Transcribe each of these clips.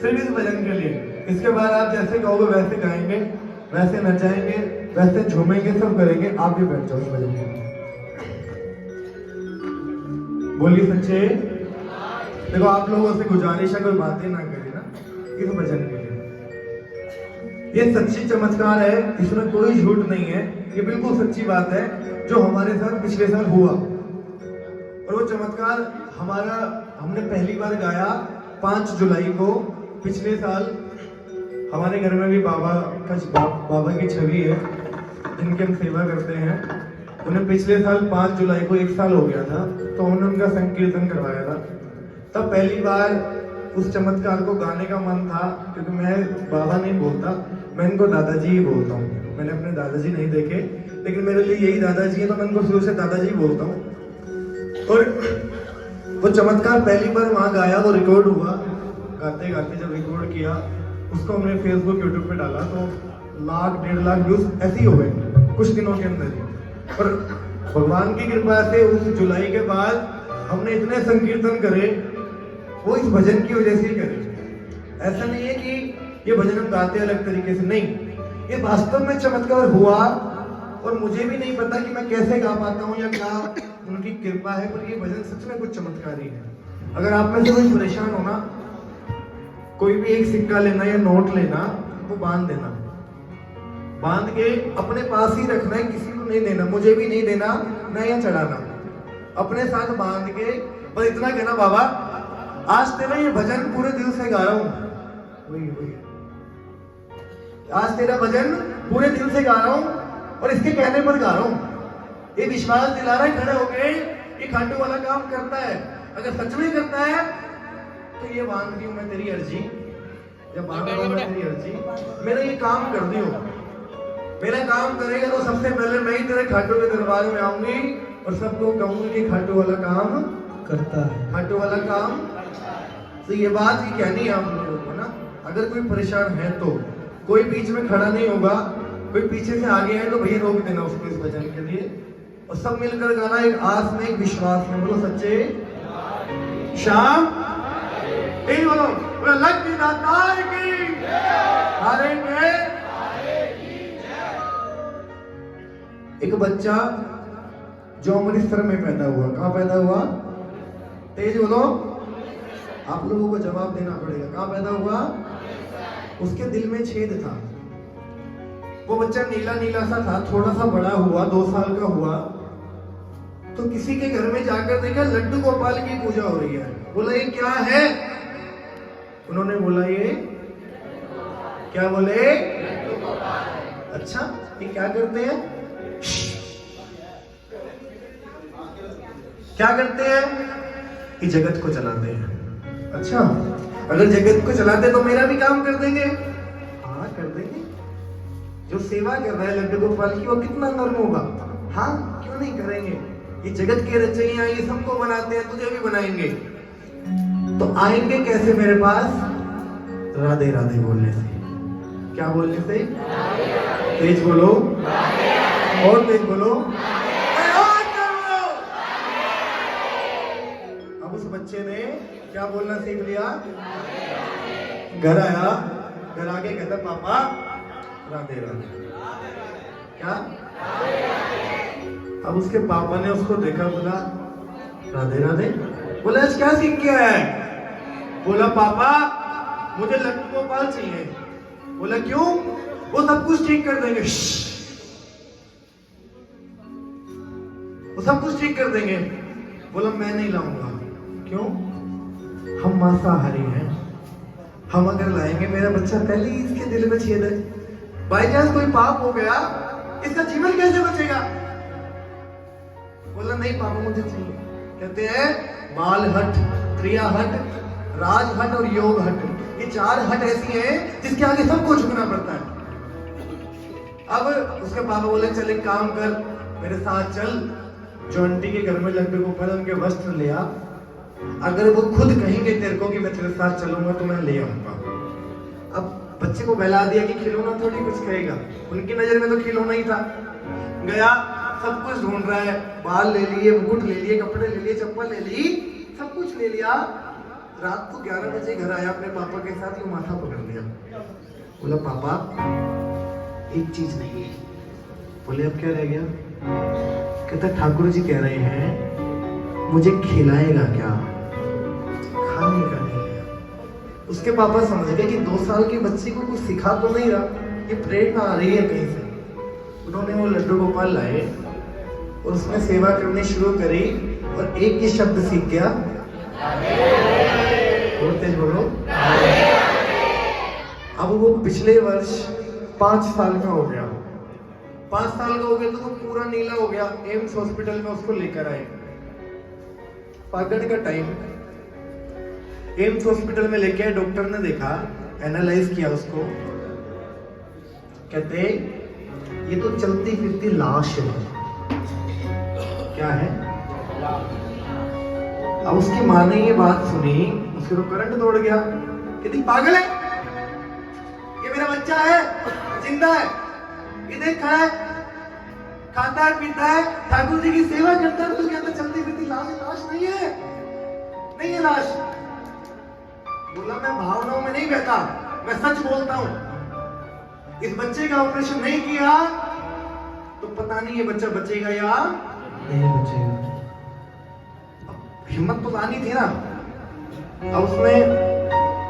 सिर्फ इस भजन के लिए। इसके बाद आप जैसे कहोगे वैसे गाएंगे, वैसे नचाएंगे, वैसे झूमेंगे, सब करेंगे। आप भी बैठ जाओ इस भजन में। बोलिए सच्चे। देखो आप लोगों से गुजारिश है, कोई बातें ना करें ना इस भजन के लिए। ये सच्ची चमत्कार है, इसमें कोई झूठ नहीं है, ये बिल्कुल सच्ची बात है जो हमारे साथ पिछले साल हुआ। और वो चमत्कार हमने पहली बार गाया 5 जुलाई को पिछले साल। हमारे घर में भी बाबा की छवि है जिनकी हम सेवा करते हैं। उन्हें पिछले साल 5 जुलाई को 1 साल हो गया था, तो उन्होंने उनका संकीर्तन करवाया था। तब पहली बार उस चमत्कार को गाने का मन था, क्योंकि मैं बाबा नहीं बोलता, मैं इनको दादाजी ही बोलता हूँ। मैंने अपने दादाजी नहीं देखे, लेकिन मेरे लिए यही दादाजी है, तो मैं इनको शुरू से दादाजी बोलता हूँ। और वो चमत्कार पहली बार वहाँ गाया, वो रिकॉर्ड हुआ। गाते गाते जब रिकॉर्ड किया, उसको हमने फेसबुक यूट्यूब पे डाला, तो 1 लाख 1.5 लाख व्यूज ऐसे ही हो गए कुछ दिनों के अंदर ही। और भगवान की कृपा से उस जुलाई के बाद हमने इतने संकीर्तन करे, वो इस भजन की वजह से ही करे। ऐसा नहीं है कि ये भजन हम गाते अलग तरीके से, नहीं, ये वास्तव में चमत्कार हुआ। और मुझे भी नहीं पता कि मैं कैसे गा पाता हूँ या क्या उनकी कृपा है, पर ये भजन सच में कुछ चमत्कारी है। अगर आप में से कोई परेशान हो ना, कोई भी एक सिक्का लेना या नोट लेना, वो बांध देना, बांध के अपने पास ही रखना है, किसी को नहीं देना, मुझे भी नहीं देना, ना या चढ़ाना, अपने साथ बांध के। पर इतना कहना, बाबा आज तेरा ये भजन पूरे दिल से गा रहा हूं, वही आज तेरा भजन पूरे दिल से गा रहा हूं, और इसके कहने पर गा रहा हूं। ये विश्वास दिला रहा है खड़े होके कि खाटू वाला काम करता है। अगर सच में करता है तो ये बांध दी हूं मैं तेरी अर्जी, जब बांध रहा हूं मैं तेरी अर्जी, मेरा ये काम कर दियो। मेरा काम करेगा तो सबसे पहले मैं ही तेरे खाटू के दरबार में आऊंगी और सबको कहूंगी कि खाटू वाला काम करता है, खाटू वाला काम। तो ये बात ही कहनी है आप लोगों को ना। अगर कोई परेशान है तो कोई बीच में खड़ा नहीं होगा, कोई पीछे से आगे है तो भैया रोक देना उसको इस भजन के लिए, और सब मिलकर गाना एक आस में, एक विश्वास में। बोलो सच्चे शाम बोलो, लक्ष्मी दातार की हारेंगे। एक बच्चा जो अमृतसर में पैदा हुआ, कहाँ पैदा हुआ? तेज बोलो, आप लोगों को जवाब देना पड़ेगा। कहाँ पैदा हुआ? उसके दिल में छेद था। वो बच्चा नीला नीला सा था, थोड़ा सा बड़ा हुआ, 2 साल का हुआ, तो किसी के घर में जाकर देखा लड्डू गोपाल की पूजा हो रही है। बोला ये क्या है? उन्होंने बोला ये क्या बोले? अच्छा, ये क्या करते हैं? क्या करते हैं? ये जगत को चलाते हैं। अच्छा, अगर जगत को चलाते तो मेरा भी काम कर देंगे। हाँ कर देंगे। जो सेवा कर रहा है लड्डू गोपाल की, वो कितना नर्म होगा। हाँ क्यों नहीं करेंगे? ये जगत के रचयिया, ये सबको बनाते हैं, तुझे भी बनाएंगे। तो आएंगे कैसे मेरे पास? राधे राधे बोलने से। क्या बोलने से? तेज बोलो, और तेज बोलो। अब उस बच्चे ने क्या बोलना सीख लिया? घर आया, घर आके कहता पापा राधे राधे। क्या? अब उसके पापा ने उसको देखा, बोला राधे राधे। बोला आज क्या सीख के आया है? बोला पापा मुझे लड्डू गोपाल चाहिए। बोला क्यों? वो सब कुछ ठीक कर देंगे। वो सब कुछ ठीक कर देंगे। बोला मैं नहीं लाऊंगा। क्यों? हम मांसाहारी हैं, हम अगर लाएंगे, मेरा बच्चा पहले ही इसके दिल में छेद है, बाई चांस कोई पाप हो गया, इसका जीवन कैसे बचेगा? बोला नहीं पापा मुझे चाहिए। कहते हैं बाल हट, क्रिया हट, राज हट और योग हट, ये 4 हट ऐसी हैं जिसके आगे सबको झुकना पड़ता है। अब उसके पापा बोले चल एक काम कर, मेरे साथ चल, जो आंटी के घर में लड्डू गोपाल उनके वस्त्र ले आ, अगर वो खुद कहेंगे तेरे को कि मैं तेरे साथ चलूंगा तो मैं ले आऊंगा। अब बच्चे को बहला दिया कि खिलौना थोड़ी कुछ कहेगा, उनकी नजर में तो खिलौना ही था। गया, सब कुछ ढूंढ रहा है, बाल ले लिए, मुकुट ले लिए, कपड़े ले लिए, चप्पल ले ली, सब कुछ ले लिया। रात को 11 बजे घर आया अपने पापा के साथ, वो माथा पकड़ लिया, बोला पापा एक चीज नहीं है। बोले अब क्या रह गया? कहता ठाकुर जी कह रहे हैं मुझे खिलाएगा क्या, खाने का नहीं है। उसके पापा समझ गए कि 2 साल के बच्चे को कुछ सिखा तो नहीं रहा, ये प्रेरणा आ रही है कहीं से। उन्होंने वो लड्डू गोपाल लाए और उसमें सेवा करनी शुरू करी और एक ही शब्द सीख गया, बहुत तेज बोलो। अब वो पिछले वर्ष 5 साल का हो गया, 5 साल का हो गया तो वो पूरा नीला हो गया। एम्स हॉस्पिटल में उसको लेकर आए, फागण का टाइम, एम्स हॉस्पिटल में लेके आए। डॉक्टर ने देखा, एनालाइज किया उसको, कहते ये तो चलती फिरती लाश है। क्या है? अब उसकी माँ ने ये बात सुनी, उसके तो करंट दौड़ गया, कहती पागल है, ये मेरा बच्चा है, जिंदा है, ये देख खड़ा है, खाता है, पीता है, ठाकुर जी की सेवा करता है, तो कहता चलती फिरती लाश है। लाश नहीं है, नहीं है लाश। बोला मैं भावनाओं में नहीं बहता, मैं सच बोलता हूं। इस बच्चे का ऑपरेशन नहीं किया तो पता नहीं ये बच्चा बचेगा या नहीं बचेगा। हिम्मत तो लानी थी ना। अब उसमें,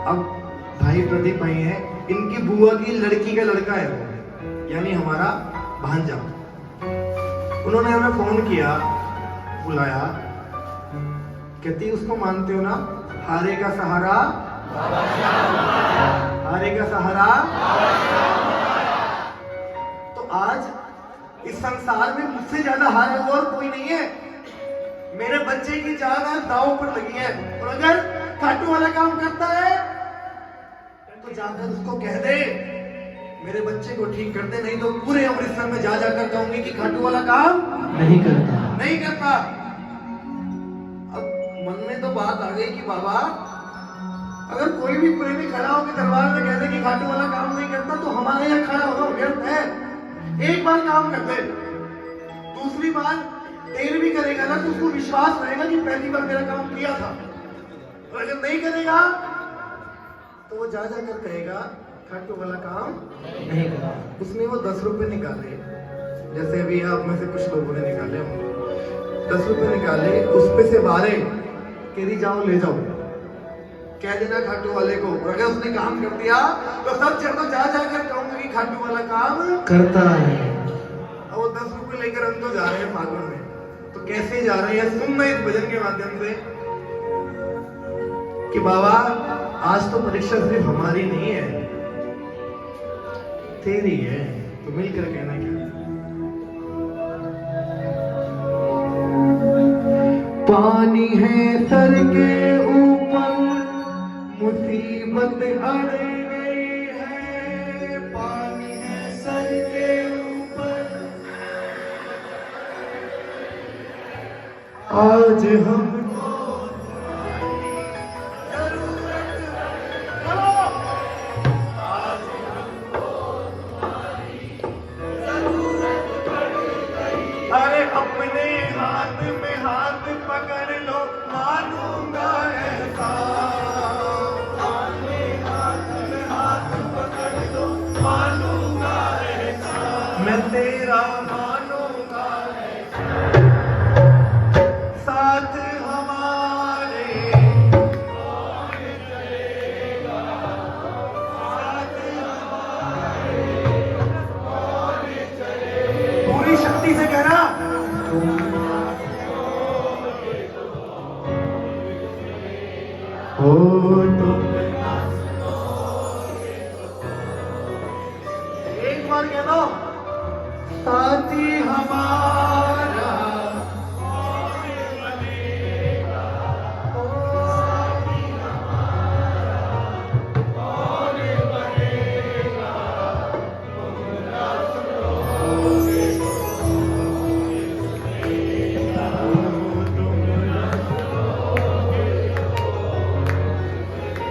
अब भाई प्रदीप भाई हैं, इनकी बुआ की लड़की का लड़का है वो, यानी हमारा भांजा। उन्होंने हमें फोन किया, बुलाया, कहती उसको मानते हो ना, हारे का सहारा, हारे का सहारा। तो आज इस संसार में मुझसे ज्यादा हारे हुआ और कोई नहीं है। मेरे बच्चे की जान आज दांव पर लगी है, और अगर खाटू वाला काम करता है तो जाकर उसको कह दे मेरे बच्चे को ठीक कर दे, नहीं तो पूरे अमृतसर में जा जाकर कहूंगी कि खाटू वाला काम नहीं करता, नहीं करता। अब मन में तो बात आ गई कि बाबा अगर कोई भी प्रेमी खड़ा होकर दरबार में कह दे कि खाटू वाला काम नहीं करता तो हमारे यहाँ खड़ा होना व्यर्थ है। एक बार काम कर दे, दूसरी बार देर भी करेगा ना तो उसको विश्वास रहेगा कि पहली बार मेरा काम किया था। और अगर नहीं करेगा तो वो जा जाकर कहेगा खाटू वाला काम नहीं करा। उसमें वो 10 रुपए निकाले, जैसे अभी आप में से कुछ लोगों ने निकाले होंगे, 10 रुपए निकाले, उस पे से 12 केरी जाओ ले जाओ, कह देना खाटू वाले को। और अगर उसने काम कर दिया तो सब चढ़ो जा जाकर कहूंगा कि खाटू वाला काम करता है। अब वो 10 रुपए लेकर हम तो जा रहे हैं फागुन में, तो कैसे जा रहे हैं सुनना इस भजन के माध्यम से कि बाबा आज तो परीक्षा सिर्फ हमारी नहीं है, तेरी है, तो मिलकर कहना क्या। पानी है सर के ऊपर, मुसीबत अड़ गई है, पानी है सर के ऊपर, आज हम तेरा मानूंगा साथ हमारे, पूरी शक्ति से कहना। हो एक बार कह दो साथी हमारा,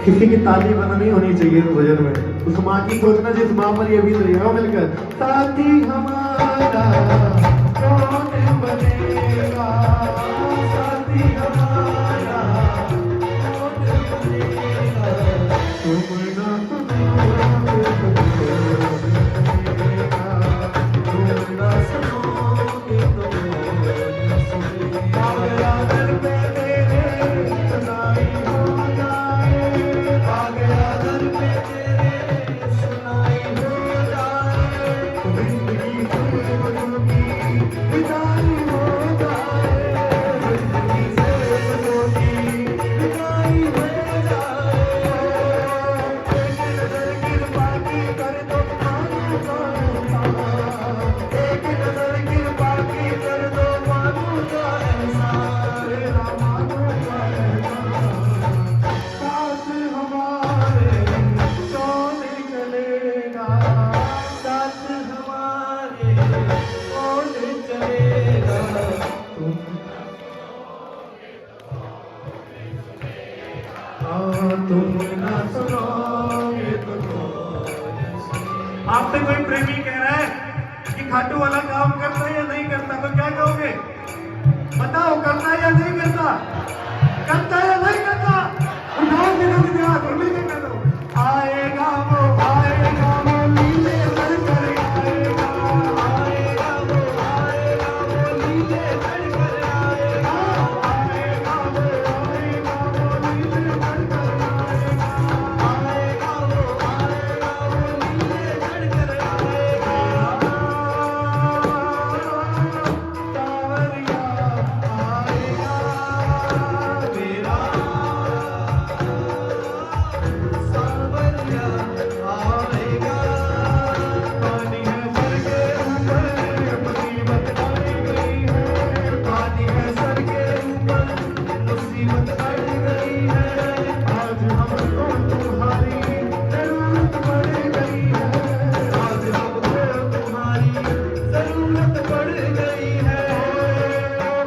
किसी की ताली बना नहीं होनी चाहिए तो भजन में, उस माँ की सोचना जिस माँ पर ये बीत रही है मिलकर। साथी हमारा कौन बनेगा, साथी हमारा कौन बनेगा। आपसे कोई प्रेमी कह रहा है कि खाटू वाला काम करता है या नहीं करता, तो क्या कहोगे? बताओ, करता है या नहीं करता? करता है या नहीं करता? उठाओ मेरा हाथ और मिलकर कर दो। आएगा वो नीले सर कर आएगा, आएगा वो नीले सर कर आएगा, आएगा वो नीले सर कर आएगा, आएगा वो नीले सर कर आएगा। सावरिया आएगा मेरा, सावरिया आएगा। पानी है सर के ऊपर मुसीबत आई गई है, पानी है सर के ऊपर मुसीबत आई गई है। आज हमको तुम्हारी जरूरत पड़ गई है, आज हमको तुम्हारी जरूरत पड़ गई है।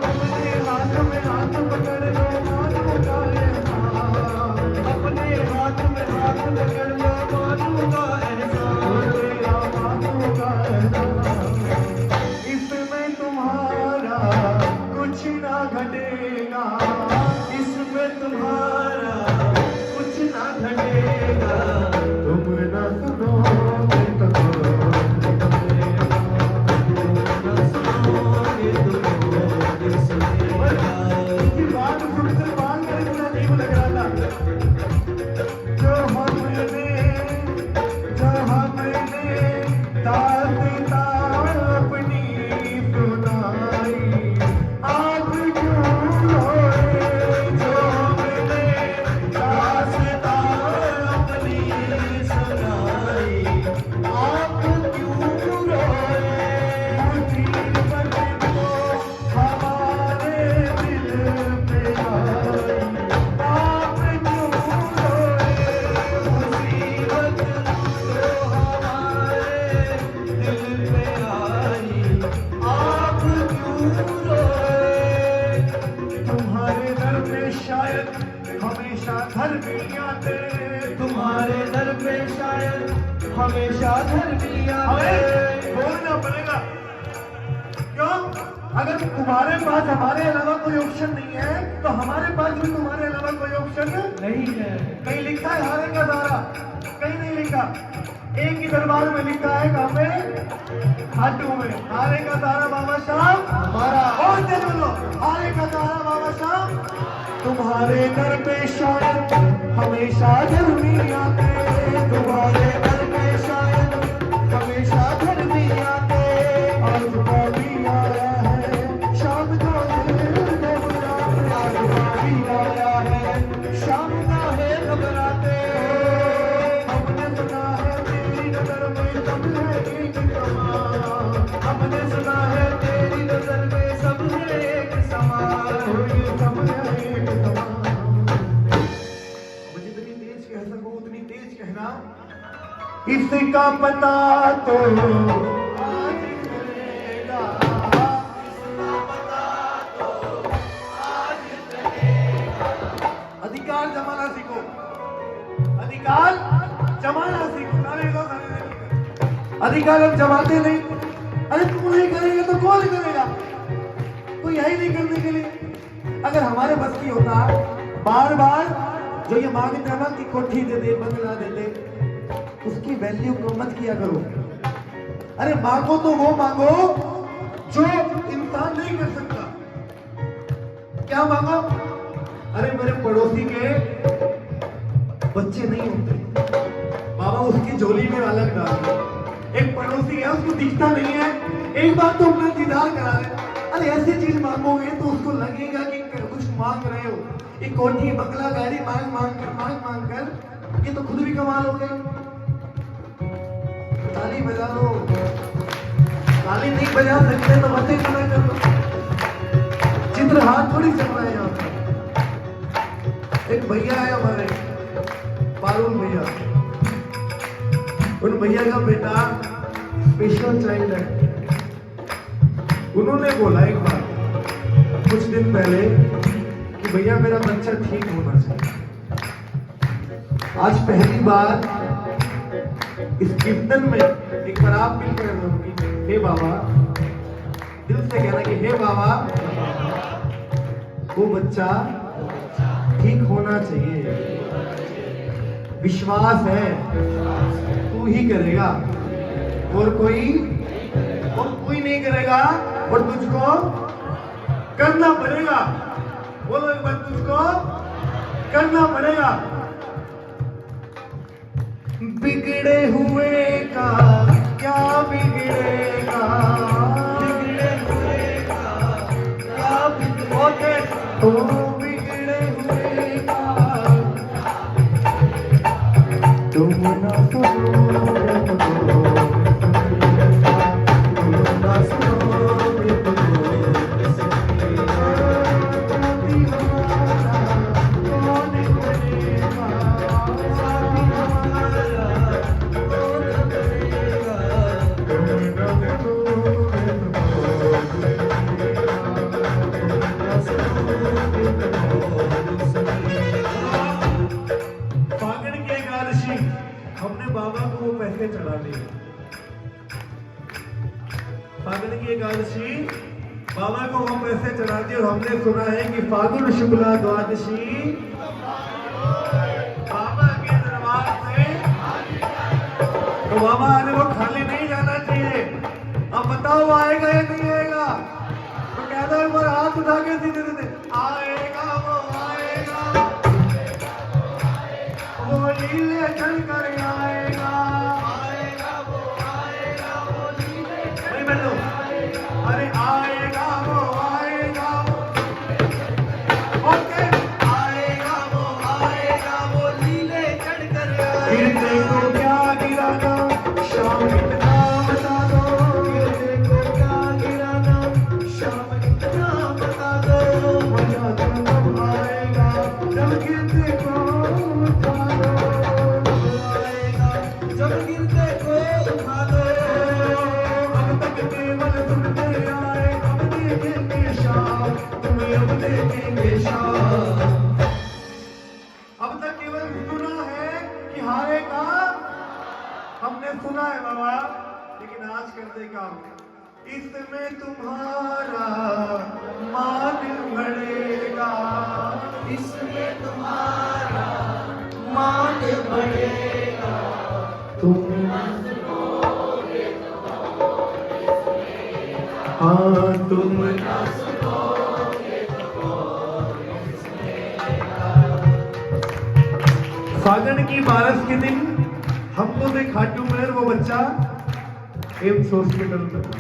अपने हाथ में हाथ पकड़ लो मानो का एहसान, अपने हाथ में हाथ पकड़ लो मानो का एहसान, तेरा मानो का एहसान। इसमें तुम्हारा कुछ ना घटेगा, इसमें तुम्हारा कुछ ना घटेगा। तुम ना सुनोगे तो इसकी बात सुनकर बाल मेरे को अजीब लग रहा था। जो हमने दास्तां अपनी सुनाई, आप क्यों रोए? जो हमने दास्तां अपनी सुनाई, आप क्यों रोए? मुसीबत को हमारे दिल पे आई, आप क्यों रोए? मुसीबत को हमारे दिल पे आई, आप क्यों रोए? तुम्हारे दर पे शायद हमेशा धर्मी आते, तुम्हारे दर पे शायद हमेशा धर्मी आते। बोलना पड़ेगा, क्यों? अगर तुम्हारे पास हमारे अलावा कोई ऑप्शन नहीं है, तो हमारे पास भी तुम्हारे अलावा कोई ऑप्शन नहीं है। कहीं लिखा है हारे का दारा? कहीं नहीं लिखा। एक ही दरबार में लिखा है, कहाँ पे? खाटू में। हारे का दारा बाबा शाम हमारा। और दे बोलो, हारे का दारा बाबा शाम। तुम्हारे घर पे शायद हमेशा धर्मी आते, तुम्हारे घर पे शायद हमेशा धर्मी आते। आज भी आया है शाम का है घबराते, आज भी आया है शाम का है घबराते। हमने सुना है तेरी नजर में सब है एक समान, हमने सुना है तेरी नजर में सब है एक समान, ये सब है एक समान। मुझे जितनी तेज कह सको उतनी तेज कहना। इसका पता तो आज चलेगा, इसका पता तो आज चलेगा। अधिकार जमाना सीखो, अधिकार जमाना सीखो। अधिकार हम जमाते नहीं। अरे तुम नहीं करेंगे तो कौन करेगा? कोई यही नहीं करने के लिए। अगर हमारे बस की होता, बार बार जो ये मांगते हैं ना कि कोठी दे दे, बंगला दे दे, तो वैल्यू को मत किया करो। अरे मांगो तो वो मांगो जो इंसान नहीं कर सकता। क्या मांगो? अरे मेरे पड़ोसी के बच्चे नहीं होते, बाबा उसकी झोली में अलग डाल दो। एक पड़ोसी है, उसको दिखता नहीं है, एक बार तो अपना दीदार करा ले। अरे ऐसी चीज मांगोगे तो उसको लगेगा कि कुछ मांग रहे हो। एक कोठी बंगला गाड़ी मांग कर ये तो खुद भी कमा लोगे। ताली बजा लो। ताली नहीं बजा सकते तो मत मना कर लो। चित्रहार थोड़ी चल रहा है यहाँ पे। एक भैया है हमारे पारुल भैया, उन भैया का बेटा स्पेशल चाइल्ड है। उन्होंने बोला एक बार कुछ दिन पहले कि भैया मेरा बच्चा ठीक होना चाहिए। आज पहली बार इस कीर्तन में एक बार आप मिल कर हे बाबा, दिल से कहना कि हे बाबा वो बच्चा ठीक होना चाहिए। विश्वास है तू ही करेगा और कोई नहीं करेगा, और तुझको करना पड़ेगा। बोलो एक बार, तुझको करना पड़ेगा। बिगड़े हुए का क्या बिगड़ेगा, बिगड़े हुए का क्या बिगड़ोगे तो बिगड़े हुए का तुम ना सुनोगे हमने बाबा को वो पैसे चढ़ा दिए। फागुन की एकादशी बाबा को वो पैसे चढ़ा दिए। और हमने सुना है कि फागुन शुक्ला द्वादशी बाबा के दरबार से, तो बाबा ने वो खाली नहीं जाना चाहिए। अब बताओ वो आएगा या नहीं आएगा? तो कहता है एक बार हाथ उठा के सीधे सीधे आएगा, वो आएगा, वो लीले चल कर आएगा, आएगा वो लीले नहीं बैठो। अरे आएगा वो ओके, आएगा वो लीले चढ़ कर गिरने को क्या गिराना, शाम इतना बता दो, गिरने को क्या गिराना, शाम इतना बता दो, मजा तब आएगा जब गिरने को उठा दो, आएगा जब गिरने को उठा दो। अब तक केवल सुनते आए, अब देखेंगे शाम, तुम्हें अब देखेंगे शाम। अब तक केवल सुना है कि हारेगा, हमने सुना है बाबा, लेकिन आज करते काम, इसमें तुम्हारा मान बढ़ेगा, इसमें तुम्हारा मान बढ़ेगा, तुम हाँ तुम फागुन की बारिश के दिन हमको से खाटू मेर वो बच्चा एम्स हॉस्पिटल में था।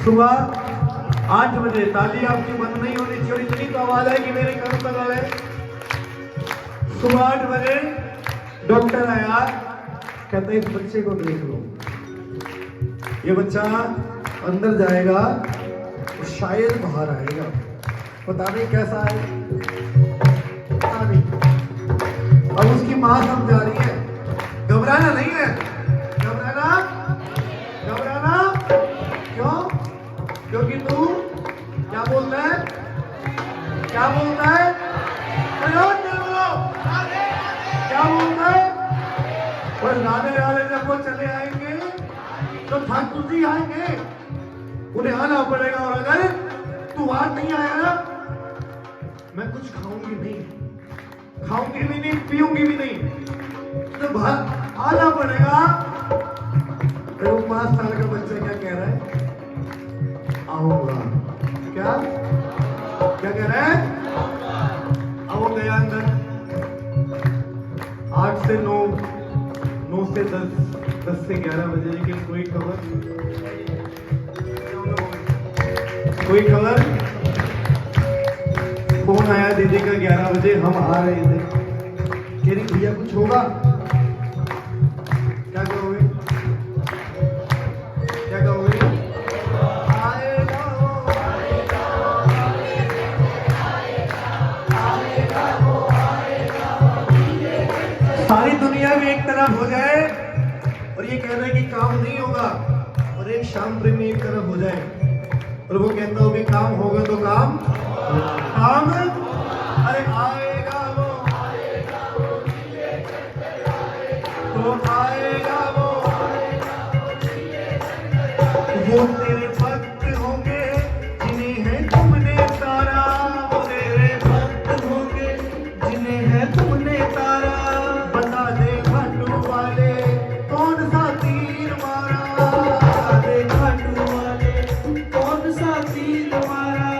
सुबह 8 बजे, ताली आपकी बंद नहीं होनी चाहिए, इतनी तो आवाज है कि मेरे कानों तक आवे। सुबह 8 बजे डॉक्टर आया, कहते इस बच्चे को देख लो, ये बच्चा अंदर जाएगा तो शायद बाहर आएगा, पता नहीं कैसा है, पता नहीं। अब उसकी मां समझा रही है, घबराना नहीं है, घबराना क्यों? क्योंकि तू क्या बोलता है, क्या बोलता है, क्या बोलता है? और गाने वाले जब वो चले आएंगे तो ठाकुर जी आएंगे, उन्हें आना पड़ेगा। और अगर तू आज नहीं आया ना, मैं कुछ खाऊंगी भी नहीं, पीऊंगी भी नहीं। तो आना पड़ेगा। तो 5 साल का बच्चा क्या कह रहा है? आऊंगा। क्या क्या कह रहा है? आओ गया अंदर। 8 से 9, 9 से 10, 10 से 11 बजे, लेकिन कोई खबर, कोई खबर। फोन आया दीदी का 11 बजे, हम आ रहे थे। कह रही भैया कुछ होगा? क्या कहोगे? क्या कहोगे? आएगा वो, आएगा, आएगा वो, आएगा। सारी दुनिया भी एक तरफ हो जाए और ये कह रहा है कि काम नहीं होगा, और एक शाम प्रेमी एक तरफ हो जाए और वो कहता हो कि काम होगा तो काम काम। अरे आएगा वो, तो आएगा वो तेरे भक्त होंगे जिन्हें है तुमने तारा, वो तेरे भक्त होंगे जिन्हें है तुमने तारा। बता दे घाटू वाले कौन सा तीर मारा, बता दे घाटू वाले कौन सा तीर मारा।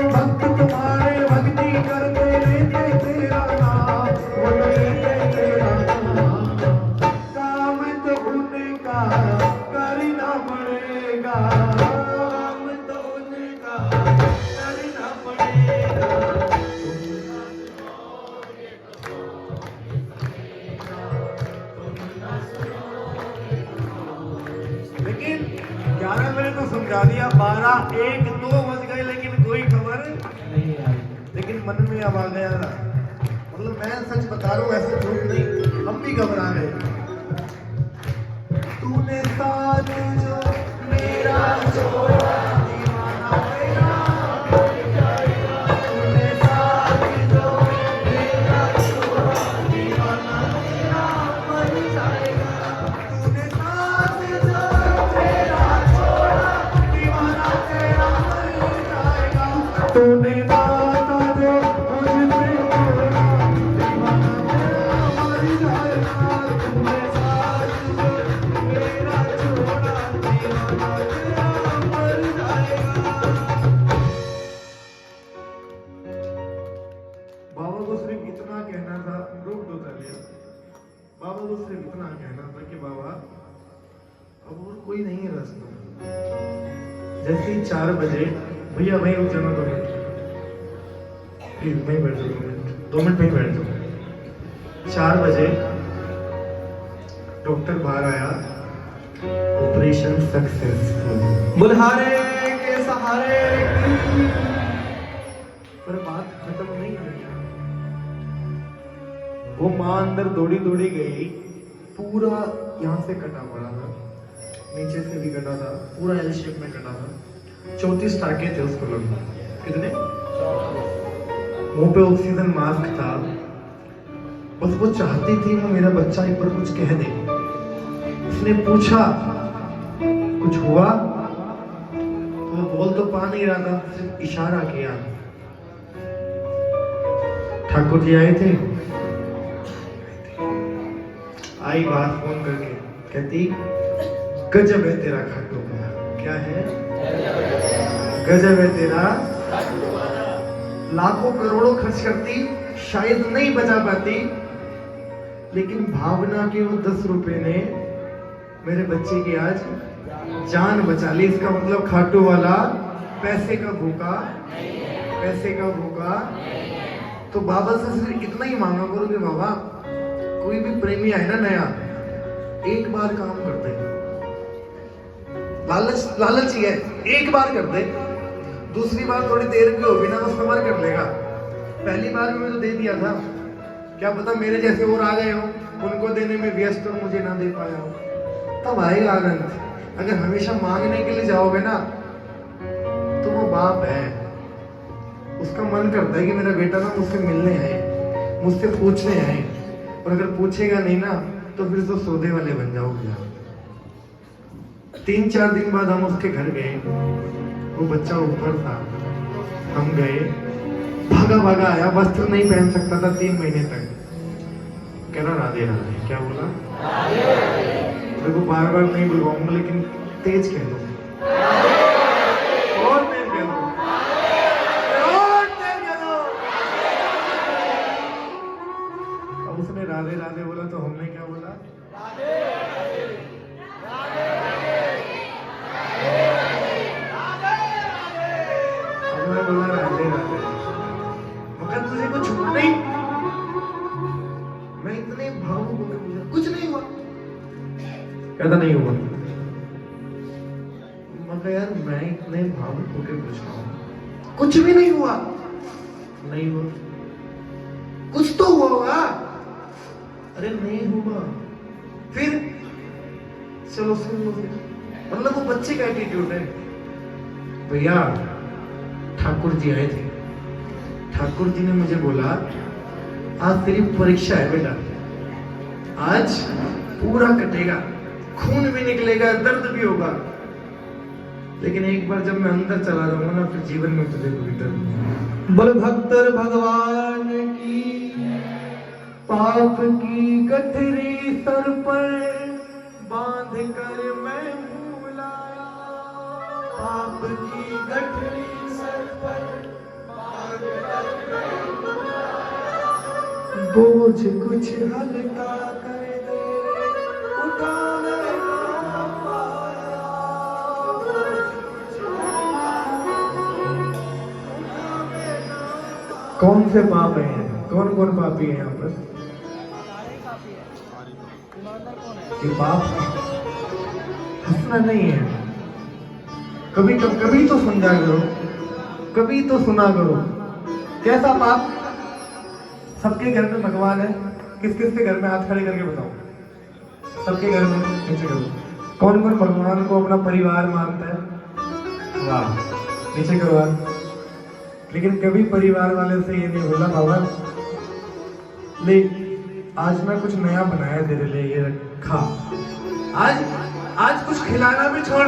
भक्त तुम्हारे भक्ति करते रहते तेरा नाम, वो लेते तेरा नाम। काम तो उनका करना पड़ेगा, काम तो उनका करना पड़ेगा। लेकिन 11 बजे तो समझा दिया, 12, 1, 2 बज गए, लेकिन कोई खबर नहीं आई। लेकिन मन में अब आ गया, मतलब मैं सच बता रहा हूँ, ऐसे झूठ नहीं, हम भी घबरा गए। तूने साथ जो मेरा छोड़ा, दीवाना मेरा मर जाएगा। तूने साथ जो मेरा छोड़ा, दीवाना मेरा मर जाएगा। तूने साथ जो मेरा छोड़ा, दीवाना तेरा मर जाएगा। तूने वादा जो मुझसे तोड़ा, दीवाना तेरा मर जाएगा। तूने साथ जो मेरा छोड़ा, दीवाना तेरा मर जाएगा। बाबा को सिर्फ इतना कहना था, रोक दो तालियां। बाबा को सिर्फ इतना कहना था कि बाबा अब और कोई नहीं है रास्ता। जैसे ही 4 बजे, भैया वहीं रुक जाना, 2 मिनट प्लीज, वहीं बैठ जाओ, 2 मिनट वहीं बैठ जाओ। 4 बजे डॉक्टर बाहर आया, ऑपरेशन सक्सेसफुल, बुल्हारे के सहारे की। पर बात खत्म नहीं हुई। वो माँ अंदर दौड़ी दौड़ी गई, पूरा यहाँ से कटा पड़ा था, नीचे से भी कटा था, पूरा एल शेप में कटा था। 34 टाके थे उसको लगे। कितने? मुंह पे ऑक्सीजन मास्क था। बस वो चाहती थी वो मेरा बच्चा एक बार कुछ कह दे। उसने पूछा कुछ हुआ, तो वो बोल तो पा नहीं रहा था, सिर्फ इशारा किया। ठाकुर जी आए थे, आई बात फोन करके, कहती गजब है तेरा खाटू वाला। क्या है? गजब है तेरा। लाखों करोड़ों खर्च करती, शायद नहीं बचा पाती, लेकिन भावना के वो 10 रुपए ने मेरे बच्चे की आज जान बचा ली। इसका मतलब खाटू वाला पैसे का भूखा, पैसे का भूखा। तो बाबा से सिर्फ इतना ही मांगा करो कि बाबा कोई भी प्रेमी आए ना नया, एक बार काम कर दे। लालच ही है, एक बार कर दे, दूसरी बार थोड़ी देर की होगी ना, वो सबर कर लेगा। पहली बार में तो दे दिया था, क्या पता मेरे जैसे और आ गए हो, उनको देने में व्यस्त और मुझे ना दे पाया हो, तब आएगा आनंद। अगर हमेशा मांगने के लिए जाओगे ना, तो वो बाप है, उसका मन करता है कि मेरा बेटा ना मुझसे मिलने आए, मुझसे पूछने आए, और अगर पूछेगा नहीं ना तो फिर तो सौदे वाले बन जाओगे। 3-4 दिन बाद हम उसके घर गए, वो बच्चा ऊपर था, हम गए, भागा भागा आया, वस्त्र नहीं पहन सकता था 3 महीने तक। कहना राधे राधे। क्या बोला? देखो बार बार नहीं बुलवाऊंगा, लेकिन तेज कह दो और तेज कह दो और तेज कह दो। अब उसने राधे राधे बोला तो हमने क्या बोला? मैं बोला राधे राधे, मगर तुझे कुछ हुआ नहीं? मैं इतने भावुक होकर पूछा, कुछ नहीं हुआ? कहता नहीं हुआ। मगर यार मैं इतने भावुक होकर पूछ रहा हूँ, कुछ भी नहीं हुआ? नहीं हुआ। कुछ तो हुआ होगा। अरे नहीं हुआ। फिर चलो सुन लो। मतलब वो बच्चे का एटीट्यूड है। भैया ठाकुर जी आए थे, ठाकुर जी ने मुझे बोला आज तेरी परीक्षा है बेटा, आज पूरा कटेगा, खून भी निकलेगा, दर्द भी होगा, लेकिन एक बार जब मैं अंदर चला जाऊंगा ना फिर जीवन में तुझे कोई डर नहीं। बल भक्तर भगवान की, पाप की गठरी सर पर बांध कर मैं भूलाया, पाप की गठरी सर पर बांध कर मैं भूलाया, बोझ कुछ हल्का कर दे उठाने ना पाया, कौन से पाप हैं? कौन कौन पापी है यहाँ पर? ये पाप हंसना नहीं है। कभी तो समझा करो, कभी तो सुना करो। कैसा पाप? सबके घर में भगवान है। किस किस के घर में हाथ खड़े करके बताओ। सबके घर में नीचे करो। कौन कौन भगवान को अपना परिवार मानता है? वाह, नीचे करो हाथ। लेकिन कभी परिवार वाले से ये नहीं बोला बाबा ले आज मैं कुछ नया बनाया तेरे लिए, ये रखा, आज कुछ खिलाना भी छोड़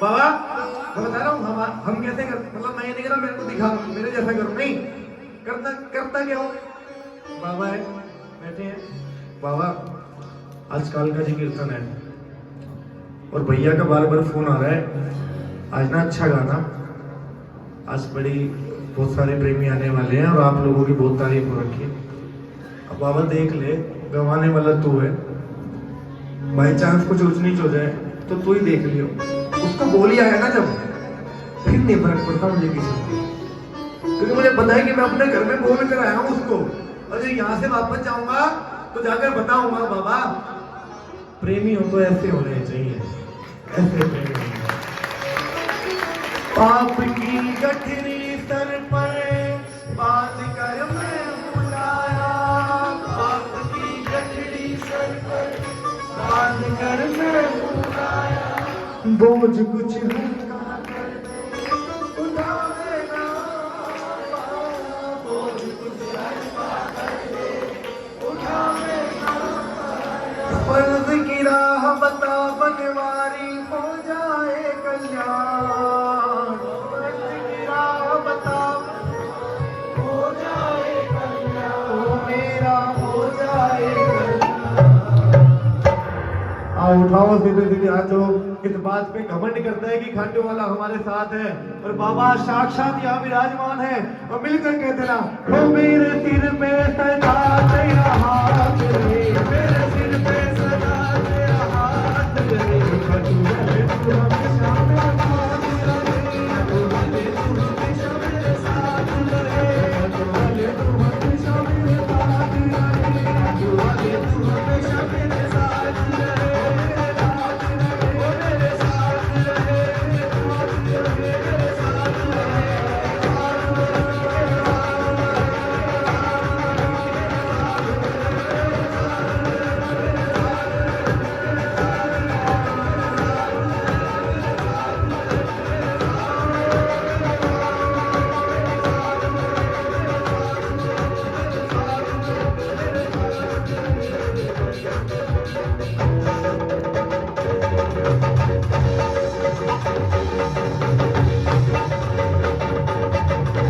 बाबा। मैं बता रहा हूँ हम कैसे कर, मतलब मैं ये नहीं कह रहा मेरे को दिखा मेरे जैसा करो, नहीं करता क्या हो? बाबा है बैठे हैं, बाबा आज कालका जी कीर्तन है और भैया का बार बार फोन आ रहा है, आज ना अच्छा गाना, आज बड़ी बहुत सारे प्रेमी आने वाले हैं और आप लोगों की बहुत तारीफ हो रखी है। अब बाबा देख ले, गंवाने वाला तू है, बाई चांस कुछ ऊंच नीच हो जाए तो तू ही देख लियो। उसको बोल ही आया ना जब, फिर नहीं फर्क पड़ता मुझे किसी से, क्योंकि मुझे पता है कि मैं अपने घर में बोल कर आया हूँ उसको, और जब यहाँ से वापस जाऊंगा तो जाकर बताऊंगा बाबा प्रेमी हो तो ऐसे होने चाहिए, ऐसे प्रेमी। पाप की गठरी सर पर बांध कर मैं बुलाया, पाप की गठरी सर पर बांध कर मैं बुलाया, बोझ कुछ हल्का कर दे उठावे ना पाया, बोझ कुछ हल्का कर दे उठावे ना पाया, फर्ज की राह बता बनवारी हो जाए कल्याण, फर्ज की राह बता हो जाए कल्याण, ओ मेरा हो जाए कल्याण। आओ उठाओ सीधे सीधे हाथ जो इस बात पे घमंड करता है कि खाटू वाला हमारे साथ है और बाबा साक्षात यहाँ विराजमान है, और मिलकर कहते ना, ओ मेरे सिर पे सदा तेरा हाथ